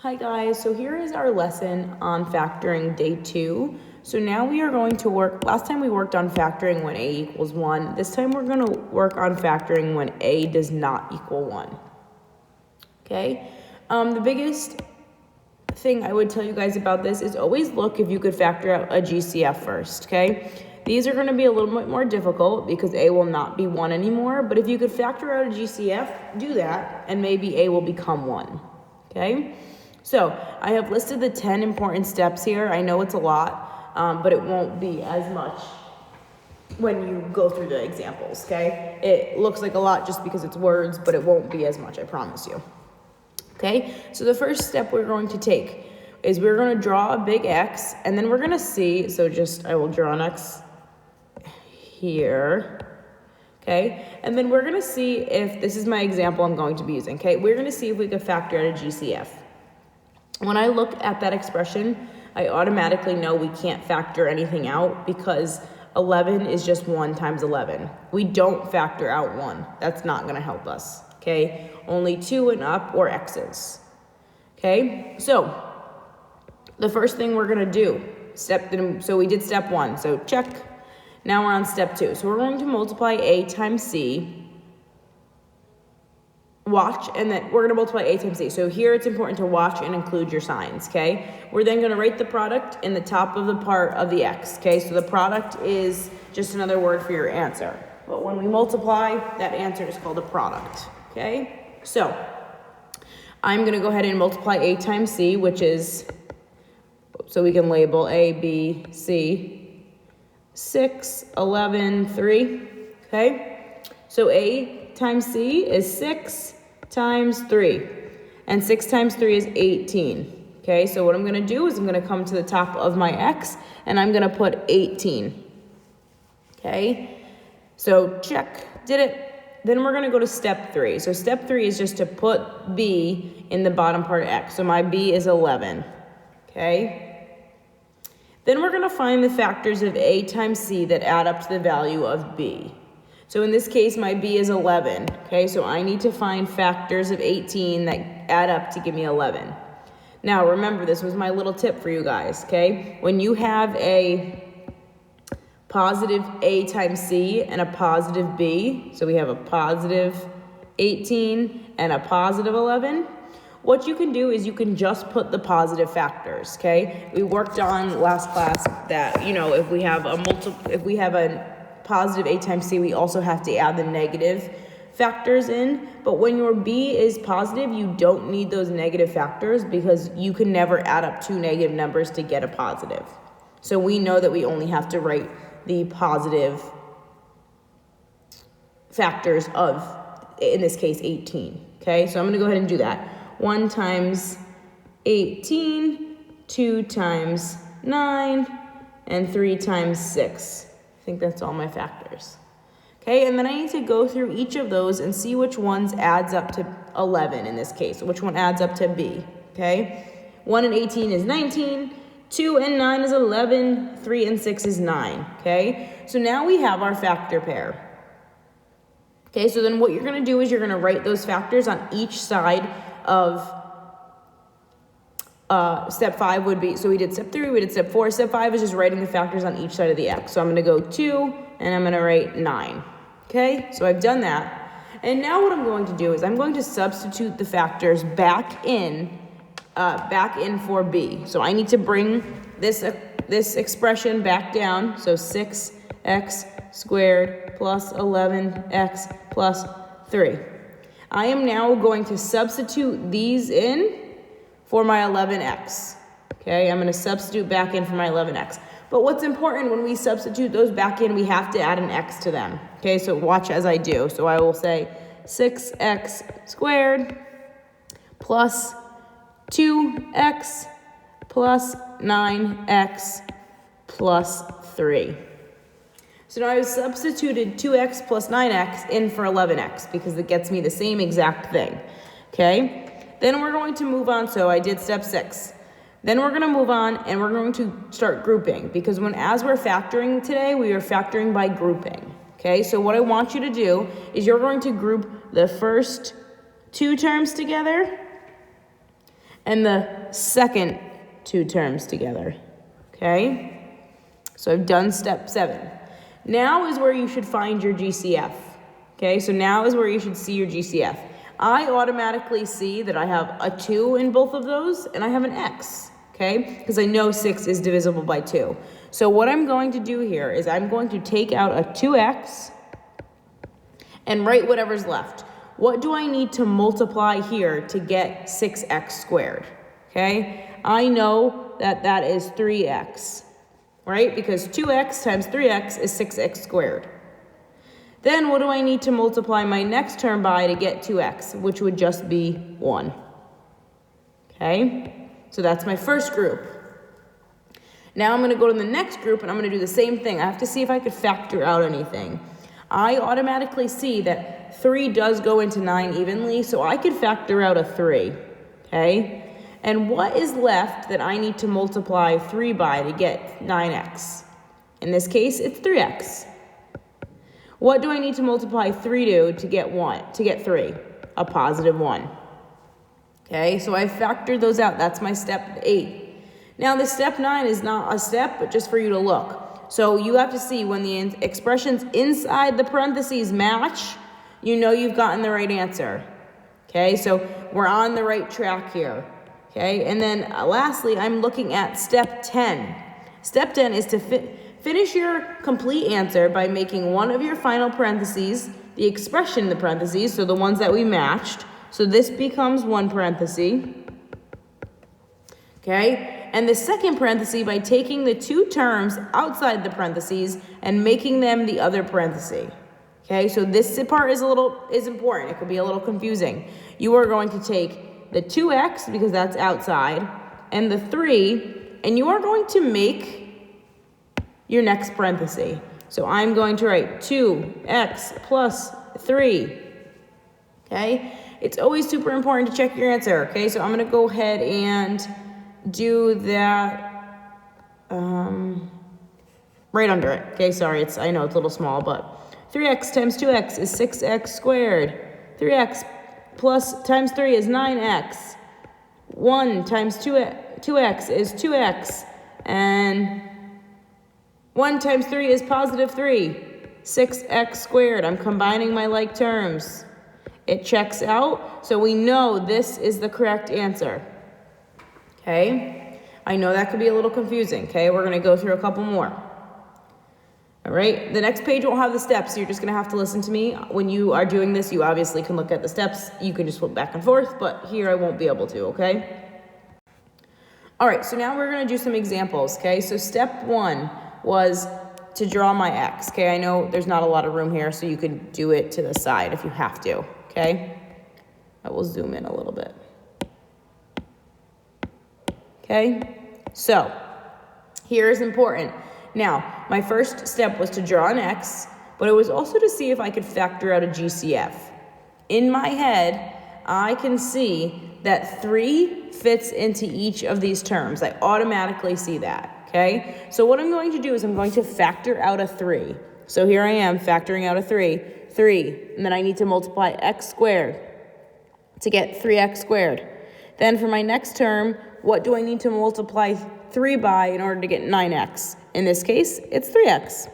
Hi guys, so here is our lesson on factoring day 2. So now we are going to work, last time we worked on factoring when a equals 1. This time we're going to work on factoring when a does not equal 1. Okay, the biggest thing I would tell you guys about this is always look if you could factor out a GCF first, okay? These are going to be a little bit more difficult because a will not be 1 anymore, but if you could factor out a GCF, do that, and maybe a will become 1, okay? So I have listed the 10 important steps here. I know it's a lot, but it won't be as much when you go through the examples, okay? It looks like a lot just because it's words, but it won't be as much, I promise you. Okay, so the first step we're going to take is we're going to draw a big X, and then we're going to see, so I will draw an X here, okay? And then we're going to see if, this is my example I'm going to be using, okay? We're going to see if we can factor out a GCF. When I look at that expression, I automatically know we can't factor anything out because 11 is just 1 times 11. We don't factor out 1. That's not going to help us, okay? Only 2 and up or X's, okay? So the first thing we're going to do, so we did step 1, so check. Now we're on step 2. So we're going to multiply A times C. Watch, and then we're going to multiply A times C. So here it's important to watch and include your signs, okay? We're then going to write the product in the top of the part of the X, okay? So the product is just another word for your answer. But when we multiply, that answer is called a product, okay? So I'm going to go ahead and multiply A times C, which is, so we can label A, B, C, 6, 11, 3, okay? So A times C is 6 times 3, and 6 times 3 is 18, okay? So what I'm going to do is I'm going to come to the top of my X, and I'm going to put 18, okay? So check, did it. Then we're going to go to step 3. So step 3 is just to put B in the bottom part of X. So my B is 11, okay? Then we're going to find the factors of A times C that add up to the value of B. So in this case, my B is 11, okay? So I need to find factors of 18 that add up to give me 11. Now, remember, this was my little tip for you guys, okay? When you have a positive A times C and a positive B, so we have a positive 18 and a positive 11, what you can do is you can just put the positive factors, okay? We worked on last class that, you know, if we have a positive A times C, we also have to add the negative factors in. But when your B is positive, you don't need those negative factors because you can never add up 2 negative numbers to get a positive. So we know that we only have to write the positive factors of, in this case, 18. Okay, so I'm going to go ahead and do that. 1 times 18, 2 times 9, and 3 times 6. I think that's all my factors. Okay, and then I need to go through each of those and see which ones adds up to 11 in this case, which one adds up to B, okay? 1 and 18 is 19, 2 and 9 is 11, 3 and 6 is 9, okay? So now we have our factor pair. Okay, so then what you're going to do is you're going to write those factors on each side of step 5 would be, so we did step 3, we did step 4. Step 5 is just writing the factors on each side of the X. So I'm going to go 2, and I'm going to write 9. Okay, so I've done that. And now what I'm going to do is I'm going to substitute the factors back in for B. So I need to bring this expression back down. So 6x squared plus 11x plus 3. I am now going to substitute these in for my 11x, okay? I'm going to substitute back in for my 11x. But what's important when we substitute those back in, we have to add an x to them, okay? So watch as I do. So I will say 6x squared plus 2x plus 9x plus 3. So now I've substituted 2x plus 9x in for 11x because it gets me the same exact thing, okay? Then we're going to move on, so I did step 6. Then we're going to move on and we're going to start grouping because as we're factoring today, we are factoring by grouping, okay? So what I want you to do is you're going to group the first 2 terms together and the second two terms together, okay? So I've done step 7. Now is where you should find your GCF, okay? So now is where you should see your GCF. I automatically see that I have a 2 in both of those, and I have an x, okay? Because I know 6 is divisible by 2. So what I'm going to do here is I'm going to take out a 2x and write whatever's left. What do I need to multiply here to get 6x squared, okay? I know that that is 3x, right? Because 2x times 3x is 6x squared. Then what do I need to multiply my next term by to get 2x, which would just be 1, okay? So that's my first group. Now I'm going to go to the next group, and I'm going to do the same thing. I have to see if I could factor out anything. I automatically see that 3 does go into 9 evenly, so I could factor out a 3, okay? And what is left that I need to multiply 3 by to get 9x? In this case, it's 3x. What do I need to multiply 3 to get 3? A positive 1. Okay, so I factored those out. That's my step 8. Now, the step 9 is not a step, but just for you to look. So you have to see when the expressions inside the parentheses match, you know you've gotten the right answer. Okay, so we're on the right track here. Okay, and then lastly, I'm looking at step 10. Step 10 is to finish your complete answer by making one of your final parentheses the expression in the parentheses, so the ones that we matched. So this becomes one parenthesis. Okay, and the second parenthesis by taking the two terms outside the parentheses and making them the other parenthesis. Okay, so this part is important. It could be a little confusing. You are going to take the 2x, because that's outside, and the 3, and you are going to make your next parenthesis. So I'm going to write 2x plus 3. Okay, it's always super important to check your answer. Okay, so I'm going to go ahead and do that right under it. Okay, sorry, I know it's a little small, but 3x times 2x is 6x squared. 3x plus times 3 is 9x. 1 times 2x is 2x. And 1 times 3 is positive 3. 6x squared. I'm combining my like terms. It checks out, so we know this is the correct answer. Okay, I know that could be a little confusing. Okay, we're going to go through a couple more. All right, the next page won't have the steps, so you're just going to have to listen to me. When you are doing this, you obviously can look at the steps. You can just flip back and forth, but here I won't be able to, okay? All right, so now we're going to do some examples, okay? So step 1 was to draw my x, okay? I know there's not a lot of room here, so you can do it to the side if you have to, okay? I will zoom in a little bit. Okay, so here is important. Now, my first step was to draw an x, but it was also to see if I could factor out a GCF. In my head, I can see that 3 fits into each of these terms. I automatically see that, okay? So what I'm going to do is I'm going to factor out a 3. So here I am factoring out a 3, and then I need to multiply x squared to get 3x squared. Then for my next term, what do I need to multiply 3 by in order to get 9x? In this case, it's 3x,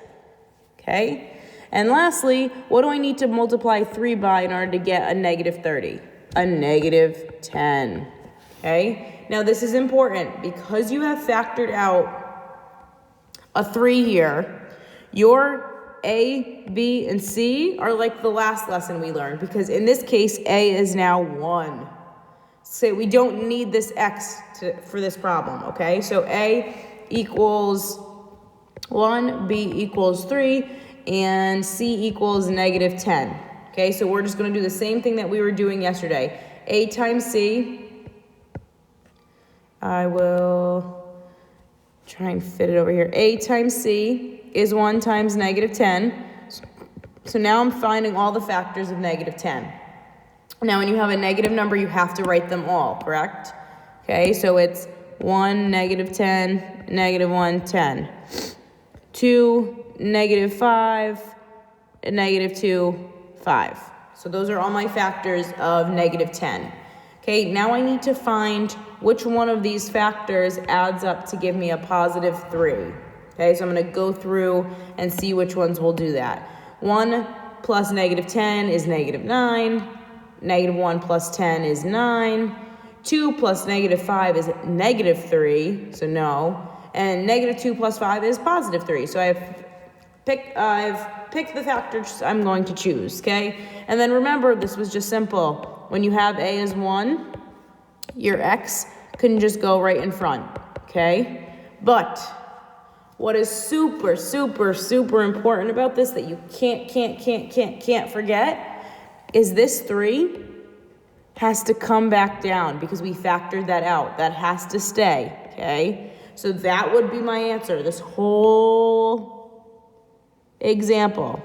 okay? And lastly, what do I need to multiply 3 by in order to get a negative 30? A negative 10, okay? Now this is important because you have factored out a 3 here. Your A, B, and C are like the last lesson we learned, because in this case, A is now 1. So we don't need this x for this problem, okay? So A equals 1, B equals 3, and C equals negative 10. Okay, so we're just going to do the same thing that we were doing yesterday. A times C. I will try and fit it over here. A times C is 1 times negative 10. So now I'm finding all the factors of negative 10. Now, when you have a negative number, you have to write them all, correct? Okay, so it's 1, negative 10, negative 1, 10. 2, negative 5, negative 2, 5. So those are all my factors of negative 10. Okay, now I need to find which one of these factors adds up to give me a positive 3. Okay, so I'm going to go through and see which ones will do that. 1 plus negative 10 is negative 9. Negative 1 plus 10 is 9. 2 plus negative 5 is negative 3, so no. And negative 2 plus 5 is positive 3. So I've picked the factors I'm going to choose, okay? And then remember, this was just simple. When you have a as 1, your x can just go right in front, okay? But what is super, super, super important about this that you can't forget is this 3 has to come back down because we factored that out. That has to stay, okay? So that would be my answer, this whole example,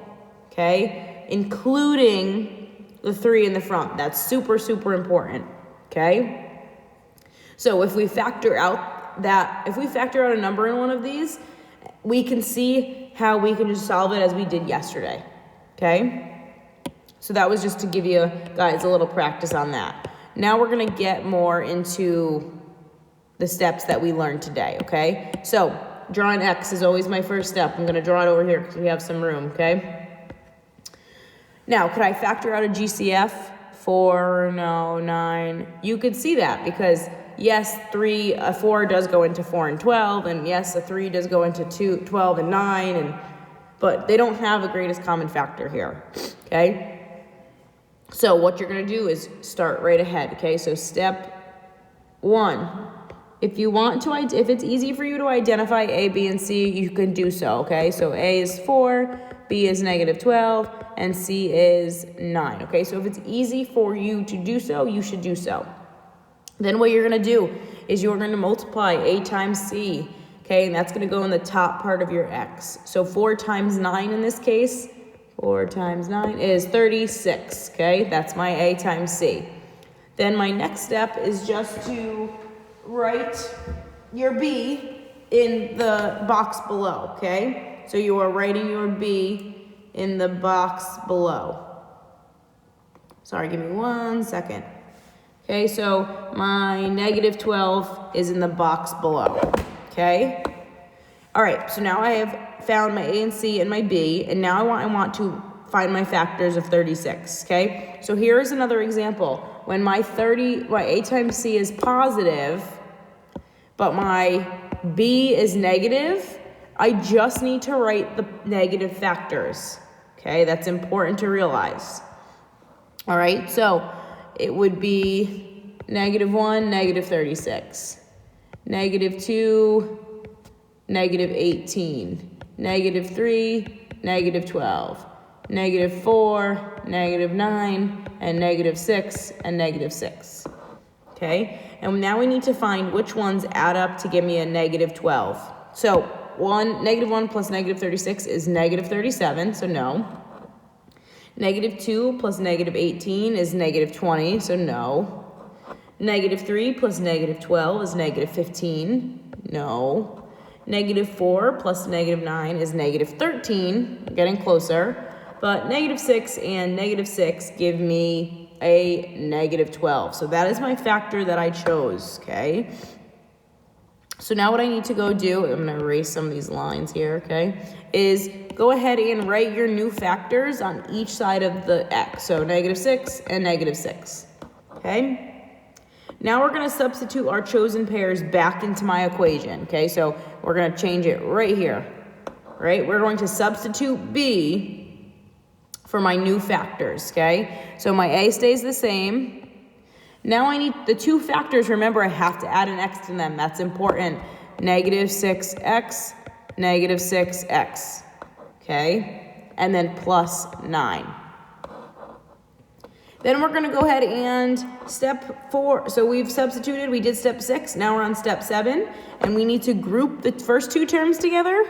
okay? Including the 3 in the front. That's super, super important, okay? So if we factor out a number in one of these, we can see how we can just solve it as we did yesterday, okay? So that was just to give you guys a little practice on that. Now we're gonna get more into the steps that we learned today, okay? So drawing X is always my first step. I'm gonna draw it over here because we have some room, okay? Now, could I factor out a GCF? 4, no, 9. You could see that because yes, 4 does go into 4 and 12, and yes, a 3 does go into 12 and 9, but they don't have a greatest common factor here, okay? So what you're gonna do is start right ahead, okay? So step 1, if it's easy for you to identify A, B, and C, you can do so, okay? So A is 4, B is negative 12, and C is 9, okay? So if it's easy for you to do so, you should do so. Then what you're gonna do is you're gonna multiply A times C, okay? And that's gonna go in the top part of your X. So 4 times 9 in this case, 4 times 9 is 36, okay? That's my A times C. Then my next step is just to write your B in the box below, okay? So you are writing your B in the box below. Sorry, give me 1 second. Okay, so my negative 12 is in the box below, okay? All right, so now I have found my A and C and my B, and now I want to find my factors of 36, okay? So here is another example. When my A times C is positive, but my B is negative, I just need to write the negative factors, okay? That's important to realize. All right, so it would be negative 1, negative 36, negative 2, negative 18, negative 3, negative 12, negative 4, negative 9, and negative 6, and negative 6, okay? And now we need to find which ones add up to give me a negative 12. So negative 1 plus negative 36 is negative 37, so no. Negative 2 plus negative 18 is negative 20, so no. Negative 3 plus negative 12 is negative 15, no. Negative 4 plus negative 9 is negative 13, getting closer. But negative 6 and negative 6 give me a negative 12. So that is my factor that I chose, okay? So now what I need to go do, I'm going to erase some of these lines here, okay, is go ahead and write your new factors on each side of the X. So negative 6 and negative 6, okay? Now we're going to substitute our chosen pairs back into my equation, okay? So we're going to change it right here, right? We're going to substitute B for my new factors, okay? So my A stays the same. Now I need the two factors. Remember, I have to add an X to them. That's important. Negative 6X, negative 6X, okay? And then plus 9. Then we're going to go ahead and step 4. So we've substituted. We did step 6. Now we're on step 7. And we need to group the first two terms together.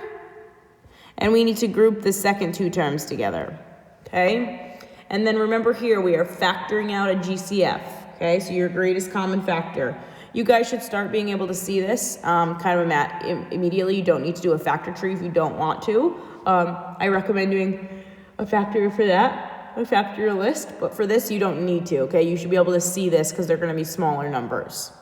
And we need to group the second two terms together, okay? And then remember here, we are factoring out a GCF. Okay, so your greatest common factor. You guys should start being able to see this kind of immediately. You don't need to do a factor tree if you don't want to. I recommend doing a factor for that. factor your list, but for this, you don't need to, okay? You should be able to see this because they're going to be smaller numbers.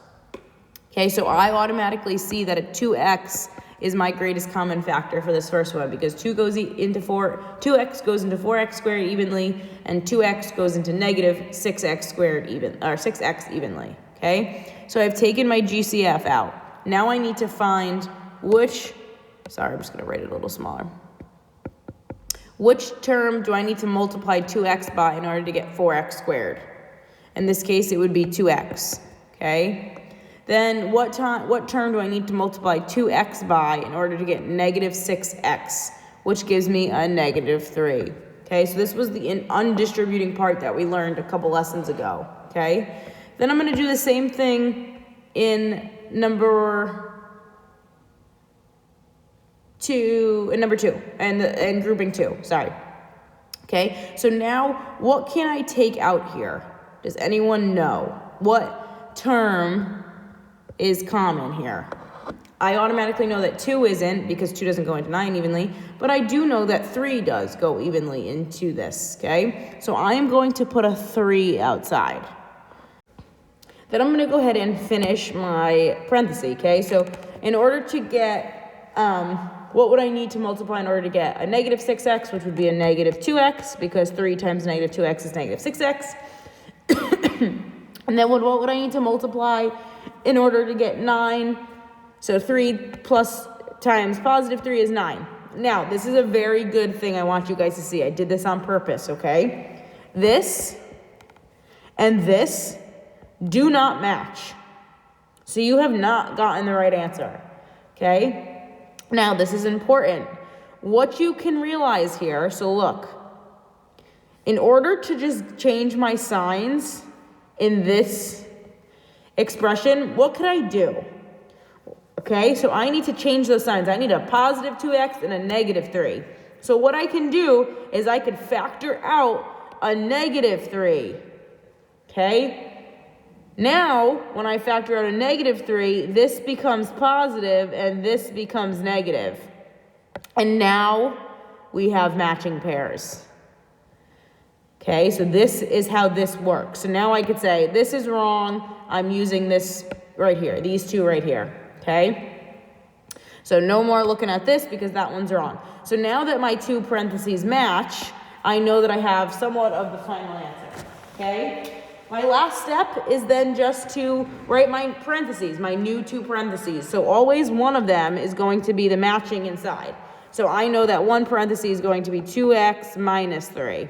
Okay, so I automatically see that a 2x is my greatest common factor for this first one because 2x goes into 4x squared evenly, and 2x goes into negative 6x evenly, okay? So I've taken my GCF out. Now I need to find which, sorry, I'm just going to write it a little smaller. Which term do I need to multiply 2x by in order to get 4x squared? In this case, it would be 2x, okay? Then what term do I need to multiply 2x by in order to get negative 6x, which gives me a negative 3, okay? So this was the undistributing part that we learned a couple lessons ago, okay? Then I'm going to do the same thing in number 2, and grouping 2, sorry. Okay, so now what can I take out here? Does anyone know? What term is common here? I automatically know that 2 isn't because 2 doesn't go into 9 evenly, but I do know that 3 does go evenly into this, okay? So I am going to put a 3 outside. Then I'm going to go ahead and finish my parenthesis, okay? So in order to get, what would I need to multiply in order to get a negative 6x, which would be a negative 2x, because 3 times negative 2x is negative 6x. And then what would I need to multiply in order to get 9? So 3 plus times positive 3 is 9. Now, this is a very good thing I want you guys to see. I did this on purpose, okay? This and this do not match. So you have not gotten the right answer, okay? Now, this is important. What you can realize here, so look, in order to just change my signs in this expression, what could I do? Okay, so I need to change those signs. I need a positive 2x and a negative 3. So what I can do is I could factor out a negative 3. Okay? Now, when I factor out a negative 3, this becomes positive and this becomes negative. And now we have matching pairs. Okay, so this is how this works. So now I could say, this is wrong. I'm using this right here, these two right here. Okay? So no more looking at this because that one's wrong. So now that my two parentheses match, I know that I have somewhat of the final answer. Okay? My last step is then just to write my parentheses, my new two parentheses. So always one of them is going to be the matching inside. So I know that one parenthesis is going to be 2x minus 3.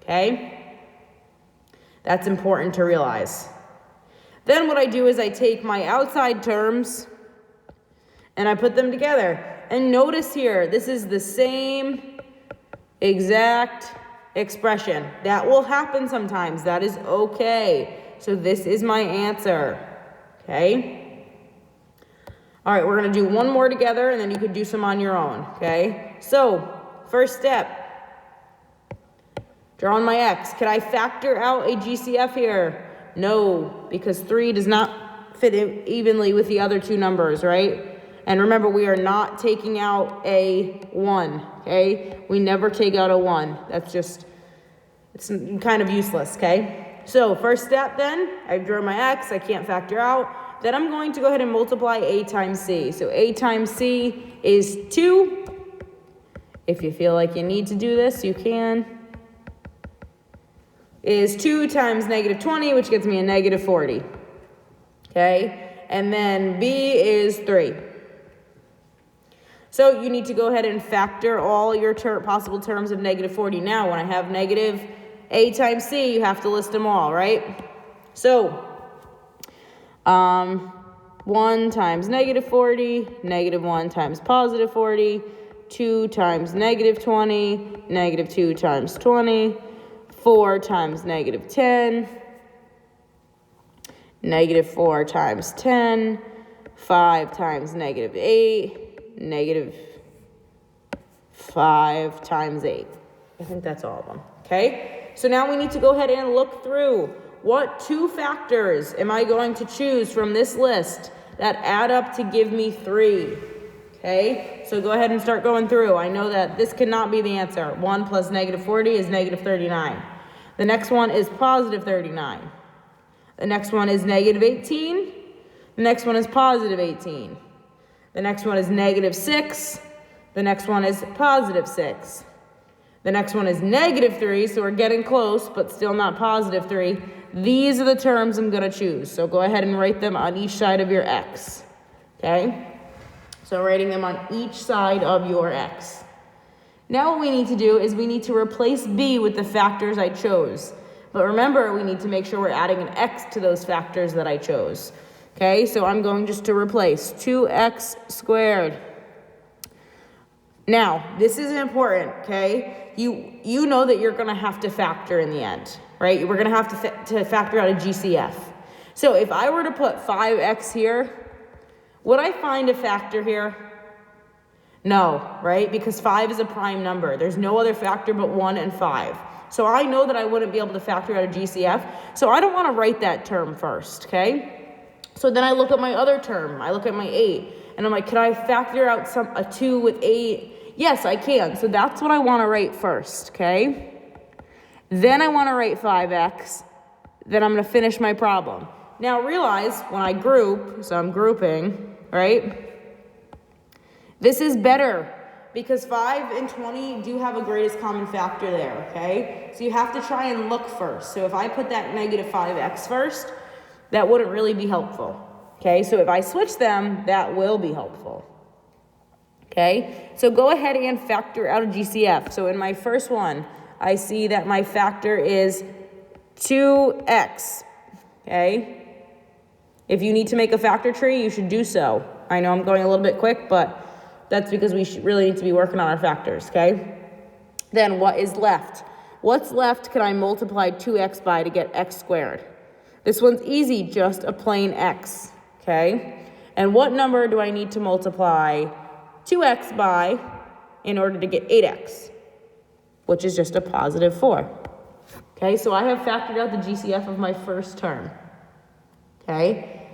Okay? That's important to realize. Then what I do is I take my outside terms and I put them together. And notice here, this is the same exact expression. That will happen sometimes. That is okay. So this is my answer. Okay? All right, we're going to do one more together, and then you could do some on your own. Okay? So, first step. Drawing my x. Could I factor out a GCF here? No, because 3 does not fit evenly with the other two numbers, right? And remember, we are not taking out a 1, okay? We never take out a 1. That's just, it's kind of useless, okay? So first step then, I drew my x, I can't factor out. Then I'm going to go ahead and multiply a times c. So a times c is 2. If you feel like you need to do this, you can. Is 2 times negative 20, which gets me a negative 40. Okay? And then b is 3. So you need to go ahead and factor all your possible terms of negative 40. Now, when I have negative a times c, you have to list them all, right? So, 1 times negative 40, negative 1 times positive 40, 2 times negative 20, negative 2 times 20, 4 times negative 10, negative 4 times 10, 5 times negative 8, negative 5 times 8. I think that's all of them. Okay? So now we need to go ahead and look through what two factors am I going to choose from this list that add up to give me 3. Okay? So go ahead and start going through. I know that this cannot be the answer. 1 plus negative 40 is negative 39. The next one is positive 39. The next one is negative 18. The next one is positive 18. The next one is negative 6. The next one is positive 6. The next one is negative 3, so we're getting close, but still not positive 3. These are the terms I'm going to choose. So go ahead and write them on each side of your x. Okay? So writing them on each side of your x. Now what we need to do is we need to replace b with the factors I chose. But remember, we need to make sure we're adding an x to those factors that I chose. Okay, so I'm going just to replace 2x squared. Now, this is important, okay? You know that you're going to have to factor in the end, right? We're going to have to factor out a GCF. So if I were to put 5x here, would I find a factor here? No, right? Because 5 is a prime number. There's no other factor but 1 and 5. So I know that I wouldn't be able to factor out a GCF. So I don't want to write that term first, okay? So then I look at my other term. I look at my 8. And I'm like, can I factor out a 2 with 8? Yes, I can. So that's what I want to write first, okay? Then I want to write 5x. Then I'm going to finish my problem. Now realize when I group, so I'm grouping, right? This is better because 5 and 20 do have a greatest common factor there, okay? So you have to try and look first. So if I put that negative 5x first, that wouldn't really be helpful, okay? So if I switch them, that will be helpful, okay? So go ahead and factor out a GCF. So in my first one, I see that my factor is 2x, okay? If you need to make a factor tree, you should do so. I know I'm going a little bit quick, but that's because we really need to be working on our factors, okay? Then what is left? What's left can I multiply 2x by to get x squared? This one's easy, just a plain x, okay? And what number do I need to multiply 2x by in order to get 8x, which is just a positive 4. Okay, so I have factored out the GCF of my first term, okay?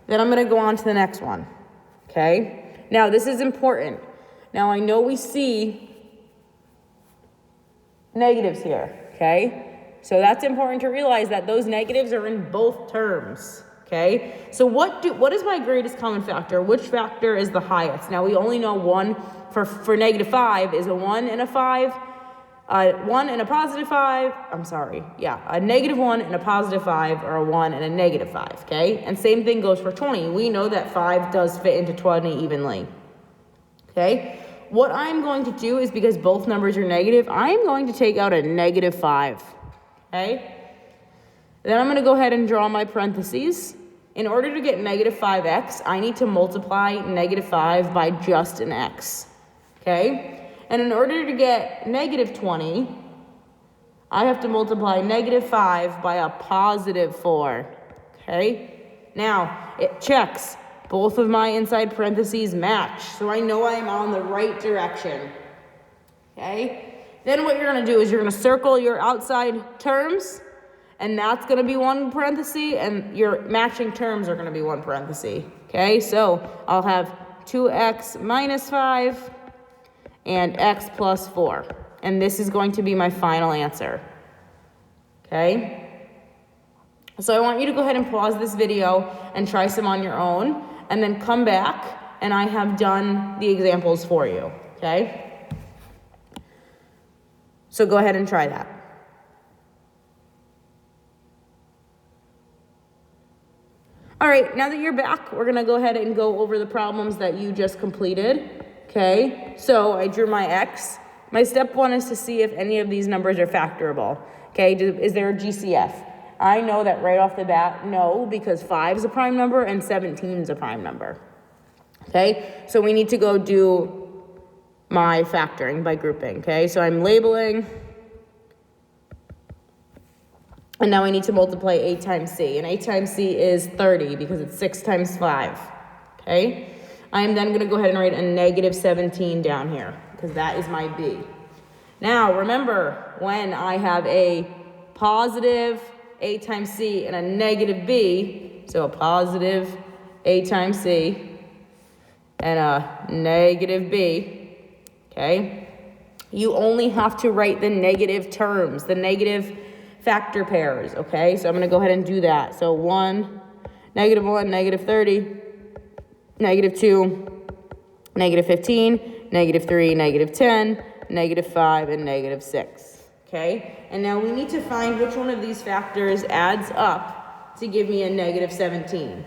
Then I'm going to go on to the next one, okay? Now, this is important. Now, I know we see negatives here, okay? So that's important to realize that those negatives are in both terms, okay? So what is my greatest common factor? Which factor is the highest? Now, we only know one for negative 5 is a 1 and a 5. 1 and a positive 5, a negative 1 and a positive 5, or a 1 and a negative 5, okay? And same thing goes for 20. We know that 5 does fit into 20 evenly, okay? What I'm going to do is, because both numbers are negative, I'm going to take out a negative 5, okay? Then I'm going to go ahead and draw my parentheses. In order to get negative 5x, I need to multiply negative 5 by just an x, okay? And in order to get negative 20, I have to multiply negative 5 by a positive 4, okay? Now, it checks. Both of my inside parentheses match, so I know I'm on the right direction, okay? Then what you're going to do is you're going to circle your outside terms, and that's going to be one parenthesis, and your matching terms are going to be one parenthesis, okay? So I'll have 2x minus 5 and x plus 4. And this is going to be my final answer, okay? So I want you to go ahead and pause this video and try some on your own, and then come back, and I have done the examples for you, okay? So go ahead and try that. All right, now that you're back, we're going to go ahead and go over the problems that you just completed. Okay, so I drew my x. My step 1 is to see if any of these numbers are factorable. Okay, is there a GCF? I know that right off the bat, no, because 5 is a prime number and 17 is a prime number. Okay, so we need to go do my factoring by grouping. Okay, so I'm labeling. And now I need to multiply 8 times c. And 8 times c is 30 because it's 6 times 5. Okay? I am then going to go ahead and write a negative 17 down here because that is my b. Now, remember, when I have a positive 8 times c and a negative b, so a positive 8 times c and a negative b, okay, you only have to write the negative terms, the negative factor pairs, okay? So I'm going to go ahead and do that. So 1, negative 30, negative 2, negative 15, negative 3, negative 10, negative 5, and negative 6, okay? And now we need to find which one of these factors adds up to give me a negative 17,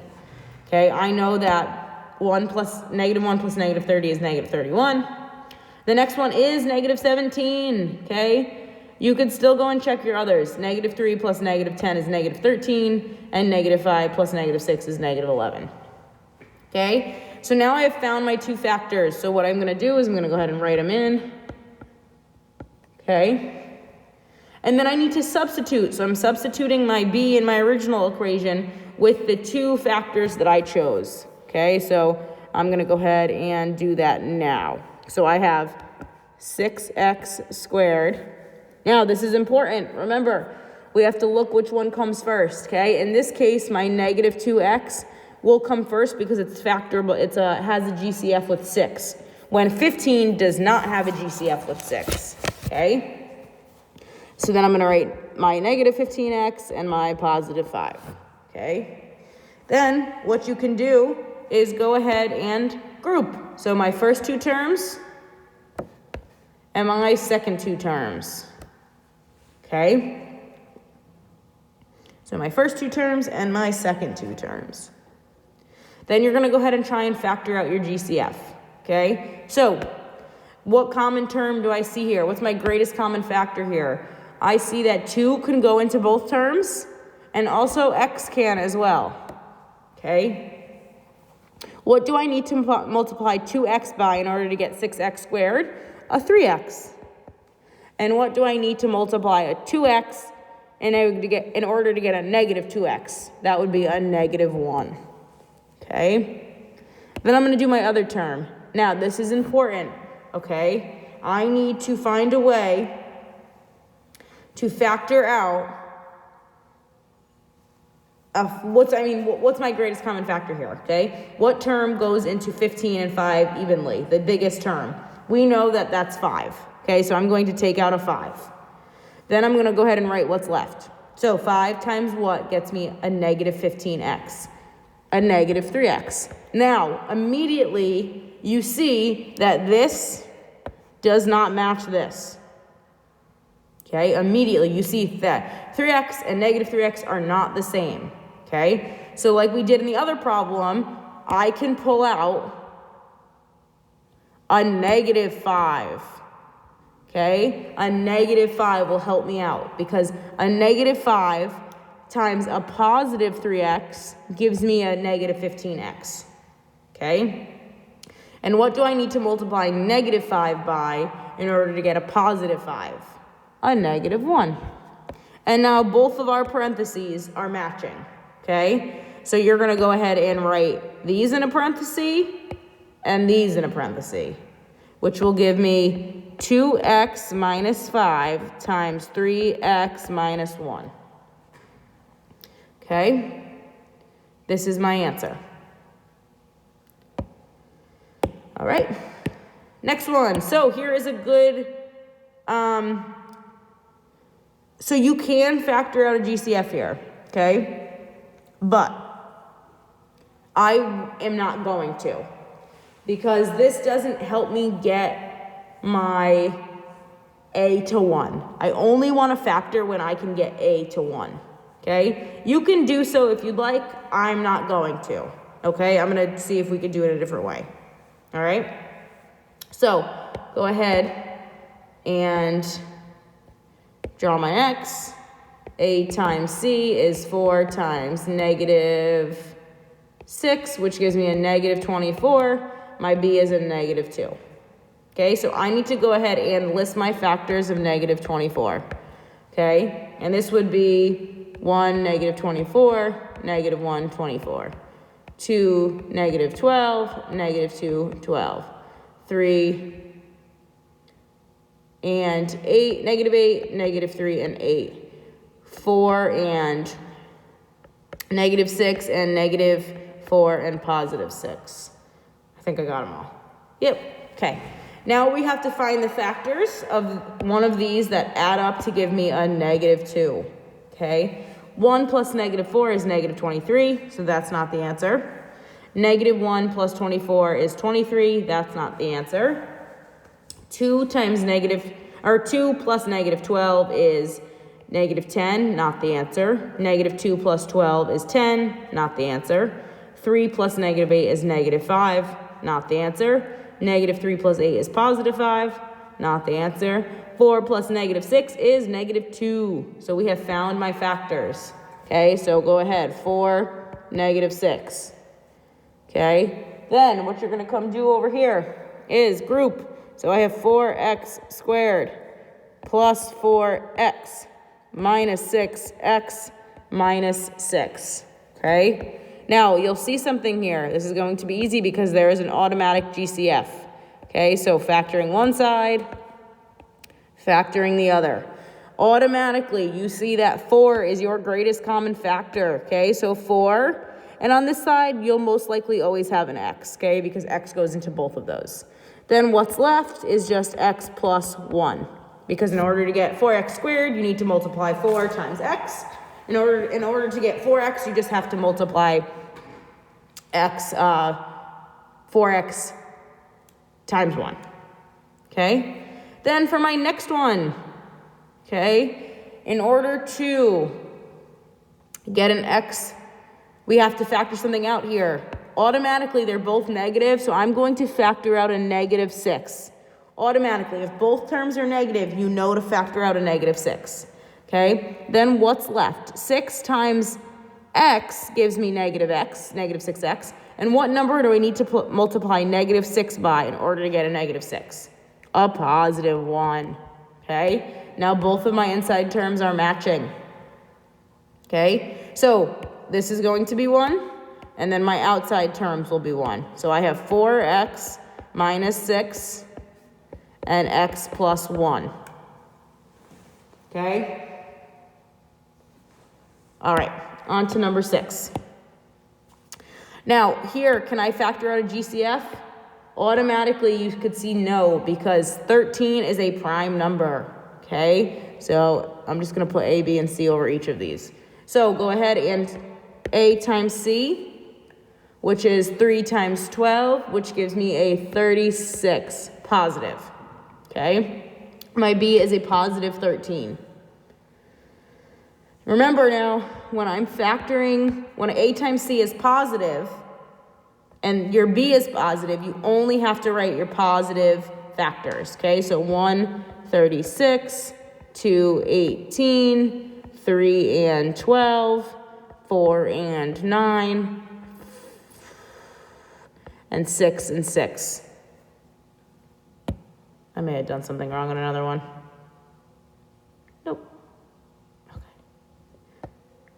okay? I know that 1 plus negative 30 is negative 31. The next one is negative 17, okay? You could still go and check your others. Negative 3 plus negative 10 is negative 13, and negative 5 plus negative 6 is negative 11, okay? So now I have found my two factors. So what I'm going to do is I'm going to go ahead and write them in, okay? And then I need to substitute. So I'm substituting my b in my original equation with the two factors that I chose, okay? So I'm going to go ahead and do that now. So I have 6x squared. Now, this is important. Remember, we have to look which one comes first, okay? In this case, my negative 2x will come first because it's factorable. It has a GCF with 6, when 15 does not have a GCF with 6, okay? So then I'm going to write my negative 15x and my positive 5, okay? Then what you can do is go ahead and group. So my first two terms and my second two terms, okay? So my first two terms and my second two terms. Then you're going to go ahead and try and factor out your GCF, okay? So what common term do I see here? What's my greatest common factor here? I see that 2 can go into both terms, and also x can as well, okay? What do I need to multiply 2x by in order to get 6x squared? A 3x. And what do I need to multiply a 2x in order to get a negative 2x? That would be a negative 1. Okay? Then I'm going to do my other term. Now, this is important, okay? I need to find a way to factor out what's my greatest common factor here, okay? What term goes into 15 and 5 evenly? The biggest term. We know that that's 5, okay? So I'm going to take out a 5. Then I'm going to go ahead and write what's left. So 5 times what gets me a negative 15x? A negative 3x. Now, immediately, you see that this does not match this. Okay, immediately you see that 3x and negative 3x are not the same. Okay, so like we did in the other problem, I can pull out a negative 5. Okay, a negative 5 will help me out because a negative 5 times a positive 3x gives me a negative 15x. Okay, and what do I need to multiply negative 5 by in order to get a positive 5? A negative 1. And now both of our parentheses are matching, okay? So you're going to go ahead and write these in a parenthesis and these in a parenthesis, which will give me 2x minus 5 times 3x minus 1. Okay? This is my answer. All right. Next one. So here is a good... So you can factor out a GCF here, okay? But I am not going to because this doesn't help me get my a to 1. I only want to factor when I can get a to 1, okay? You can do so if you'd like. I'm not going to, okay? I'm going to see if we can do it a different way, all right? So go ahead and... draw my x. A times c is 4 times negative 6, which gives me a negative 24. My b is a negative 2. Okay, so I need to go ahead and list my factors of negative 24. Okay, and this would be 1, negative 24, negative 1, 24. 2, negative 12, negative 2, 12. 3, and 8, negative 3, and 8. 4 and negative 6 and negative 4 and positive 6. I think I got them all. Yep, okay. Now we have to find the factors of one of these that add up to give me a negative 2. okay? 1 plus negative 4 is negative 23, so that's not the answer. Negative 1 plus 24 is 23, that's not the answer. 2 plus negative 12 is negative 10, not the answer. Negative 2 plus 12 is 10, not the answer. 3 plus negative 8 is negative 5, not the answer. Negative 3 plus 8 is positive 5, not the answer. 4 plus negative 6 is negative 2. So we have found my factors. Okay, so go ahead. 4, negative 6. Okay, then what you're going to come do over here is group. So I have 4x squared plus 4x minus 6x minus 6. Okay, now you'll see something here. This is going to be easy because there is an automatic GCF. Okay, so factoring one side, factoring the other. Automatically, you see that 4 is your greatest common factor, okay? So 4, and on this side, you'll most likely always have an x, okay? Because x goes into both of those. Then what's left is just x plus 1. Because in order to get 4x squared, you need to multiply 4 times x. In order to get 4x, you just have to multiply x, 4x times 1, okay? Then for my next one, okay, in order to get an x, we have to factor something out here. Automatically, they're both negative, so I'm going to factor out a negative 6. Automatically, if both terms are negative, you know to factor out a negative 6, okay? Then what's left? 6 times x gives me negative x, negative 6x. And what number do I need to multiply negative 6 by in order to get a negative 6? A positive 1, okay? Now both of my inside terms are matching, okay? So this is going to be 1, and then my outside terms will be 1. So I have 4x minus 6 and x plus 1, okay? All right, on to number 6. Now here, can I factor out a GCF? Automatically, you could see no, because 13 is a prime number, okay? So I'm just going to put A, B, and C over each of these. So go ahead and A times C, which is 3 times 12, which gives me a 36 positive, okay? My B is a positive 13. Remember now, when I'm factoring, when A times C is positive, and your B is positive, you only have to write your positive factors, okay? So 1, 36, 2, 18, 3 and 12, 4 and 9, and 6 and 6. I may have done something wrong on another one. Nope. Okay.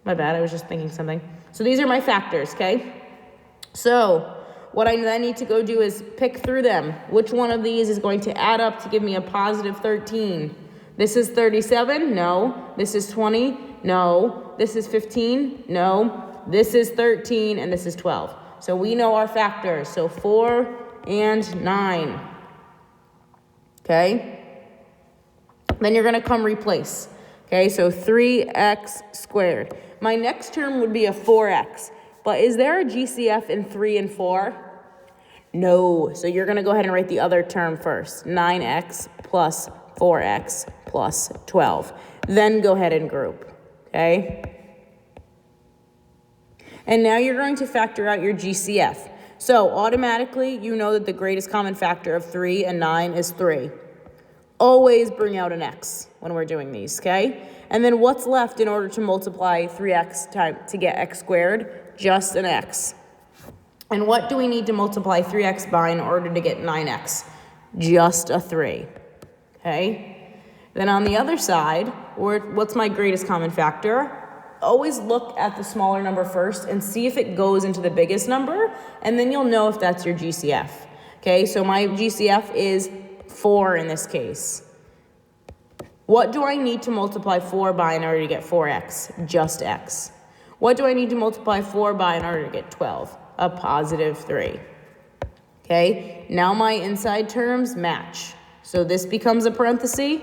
My bad, I was just thinking something. So these are my factors, okay? So what I then need to go do is pick through them. Which one of these is going to add up to give me a positive 13? This is 37? No. This is 20? No. This is 15? No. This is 13, and this is 12. So we know our factors. So 4 and 9. Okay? Then you're going to come replace. Okay, so 3x squared. My next term would be a 4x. But is there a GCF in 3 and 4? No. So you're going to go ahead and write the other term first. 9x plus 4x plus 12. Then go ahead and group. Okay? And now you're going to factor out your GCF. So automatically, you know that the greatest common factor of 3 and 9 is 3. Always bring out an x when we're doing these, okay? And then what's left in order to multiply 3x to get x squared? Just an x. And what do we need to multiply 3x by in order to get 9x? Just a 3, okay? Then on the other side, what's my greatest common factor? Always look at the smaller number first and see if it goes into the biggest number, and then you'll know if that's your GCF. Okay, so my GCF is 4 in this case. What do I need to multiply 4 by in order to get 4x? Just x. What do I need to multiply 4 by in order to get 12? A positive 3. Okay, now my inside terms match. So this becomes a parenthesis,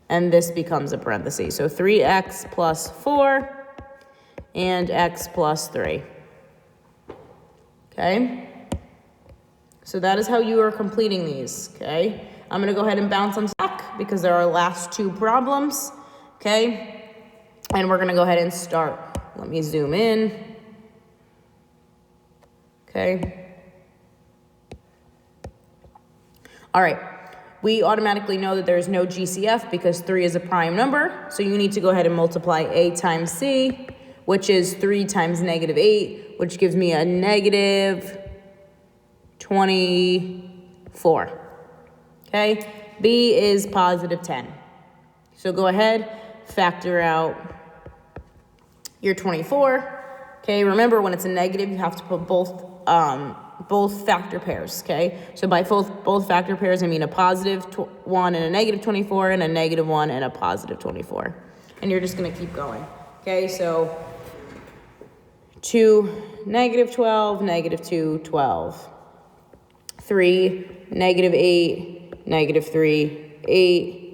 and this becomes a parenthesis. So 3x plus 4 and x plus 3. Okay? So that is how you are completing these, okay? I'm going to go ahead and bounce on back because there are last two problems, okay? And we're going to go ahead and start. Let me zoom in. Okay. All right. We automatically know that there's no GCF because 3 is a prime number. So you need to go ahead and multiply A times C, which is 3 times negative 8, which gives me a negative 24. Okay. B is positive 10. So go ahead, factor out your 24. Okay, remember when it's a negative, you have to put both factor pairs, okay? So by both factor pairs, I mean a positive 1 and a negative 24 and a negative 1 and a positive 24. And you're just going to keep going, okay? So 2, negative 12, negative 2, 12. 3, negative 8, negative 3, 8.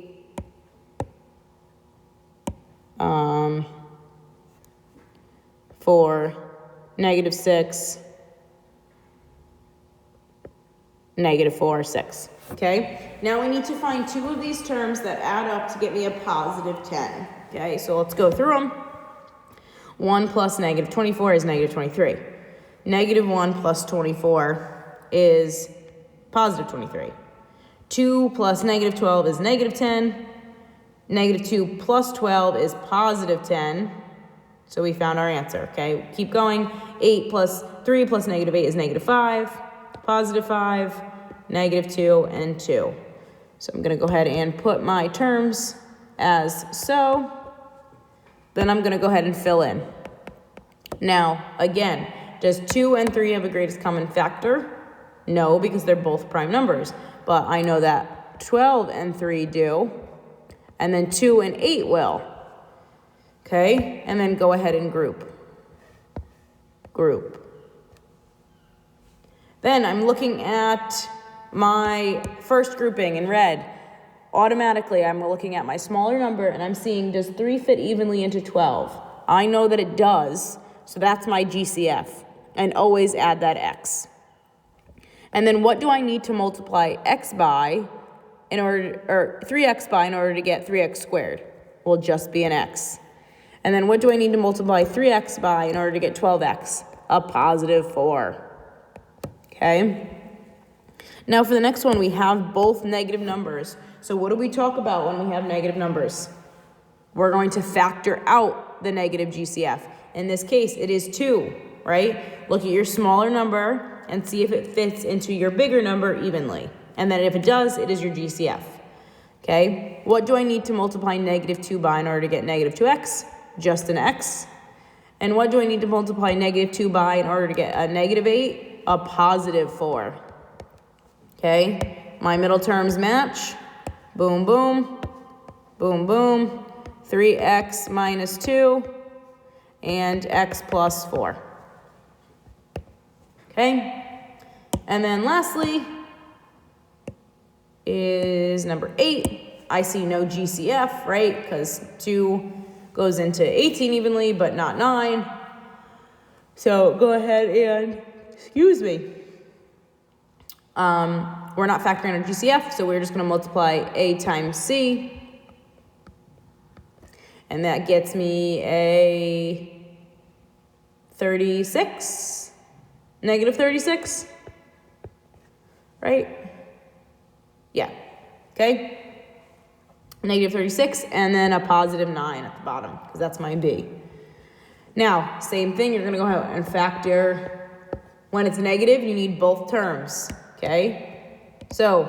4, negative 6, negative 4, 6. Okay? Now we need to find two of these terms that add up to get me a positive 10. Okay? So let's go through them. 1 plus negative 24 is negative 23. Negative 1 plus 24 is positive 23. 2 plus negative 12 is negative 10. Negative 2 plus 12 is positive 10. So we found our answer, okay? Keep going. 3 plus negative 8 is negative 5. Positive 5, negative 2, and 2. So I'm going to go ahead and put my terms as so. Then I'm going to go ahead and fill in. Now, again, does 2 and 3 have a greatest common factor? No, because they're both prime numbers. But I know that 12 and 3 do. And then 2 and 8 will. Okay? And then go ahead and group. Group. Then I'm looking at my first grouping in red. Automatically, I'm looking at my smaller number, and I'm seeing, does 3 fit evenly into 12? I know that it does, so that's my GCF. And always add that x. And then what do I need to multiply x by in order, or 3x by in order to get 3x squared? Will just be an x. And then what do I need to multiply 3x by in order to get 12x? A positive 4. Okay? Now for the next one, we have both negative numbers. So what do we talk about when we have negative numbers? We're going to factor out the negative GCF. In this case, it is 2, right? Look at your smaller number and see if it fits into your bigger number evenly. And then if it does, it is your GCF. Okay? What do I need to multiply negative 2 by in order to get negative 2x? Just an x. And what do I need to multiply negative 2 by in order to get a negative 8? A positive 4. Okay? My middle terms match. Boom, boom. Boom, boom. 3x minus 2 and x plus 4. Okay? And then lastly is number 8. I see no GCF, right? Because 2 goes into 18 evenly, but not 9. So go ahead and, excuse me. We're not factoring our GCF, so we're just going to multiply A times C. And that gets me a 36, negative 36, right? Yeah, okay? Negative 36, and then a positive 9 at the bottom, because that's my B. Now, same thing, you're going to go ahead and factor. When it's negative, you need both terms, okay? So,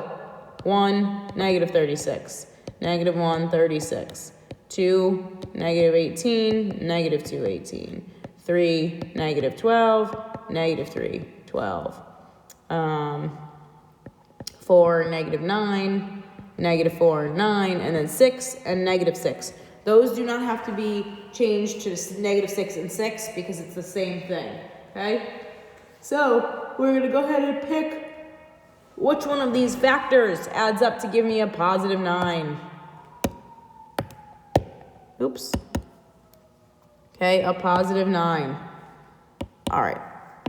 1, negative 36, negative 1, 36, 2, negative 18, negative 2, 18, 3, negative 12, negative 3, 12, 4, negative 9, negative 4, 9, and then 6 and negative 6. Those do not have to be changed to negative 6 and 6 because it's the same thing, okay? So we're going to go ahead and pick which one of these factors adds up to give me a positive 9. Oops. Okay, a positive 9. All right,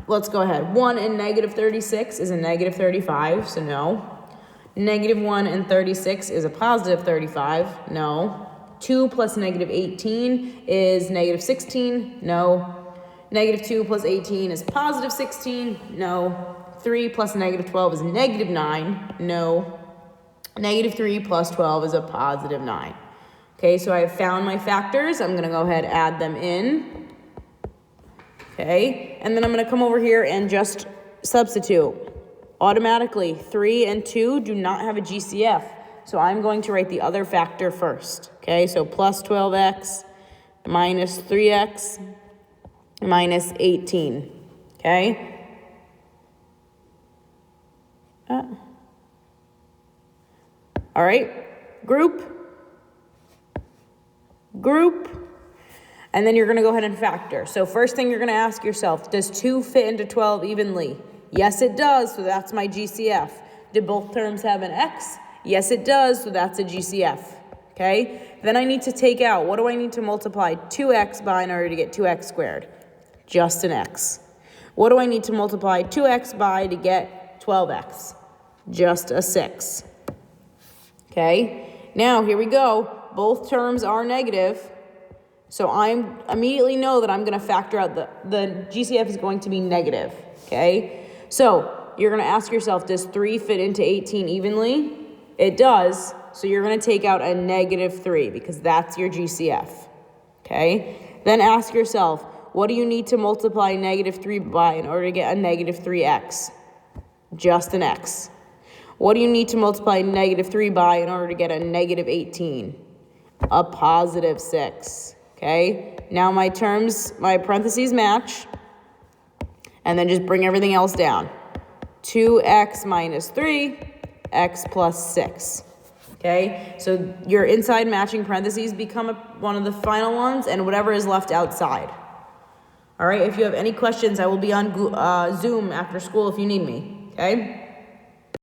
let's go ahead. 1 and negative 36 is a negative 35, so no. Negative 1 and 36 is a positive 35, no. 2 plus negative 18 is negative 16, no. Negative 2 plus 18 is positive 16, no. 3 plus negative 12 is negative 9, no. Negative 3 plus 12 is a positive 9. Okay, so I have found my factors. I'm going to go ahead and add them in. Okay, and then I'm going to come over here and just substitute. Automatically, 3 and 2 do not have a GCF. So I'm going to write the other factor first. Okay, so plus 12x minus 3x minus 18. Okay? All right, group, and then you're going to go ahead and factor. So first thing you're going to ask yourself, does 2 fit into 12 evenly? Yes, it does, so that's my GCF. Do both terms have an x? Yes, it does, so that's a GCF. Okay? Then I need to take out, what do I need to multiply 2x by in order to get 2x squared? Just an x. What do I need to multiply 2x by to get 12x? Just a 6. Okay? Now, here we go. Both terms are negative. So I immediately know that I'm going to factor out the GCF is going to be negative. Okay? So you're going to ask yourself, does 3 fit into 18 evenly? It does. So you're going to take out a negative 3 because that's your GCF. Okay? Then ask yourself, what do you need to multiply negative 3 by in order to get a negative 3x? Just an x. What do you need to multiply negative 3 by in order to get a negative 18? A positive 6. Okay? Now my parentheses match. And then just bring everything else down. 2x minus 3, x plus 6. Okay? So your inside matching parentheses become one of the final ones, and whatever is left outside. All right? If you have any questions, I will be on Zoom after school if you need me. Okay?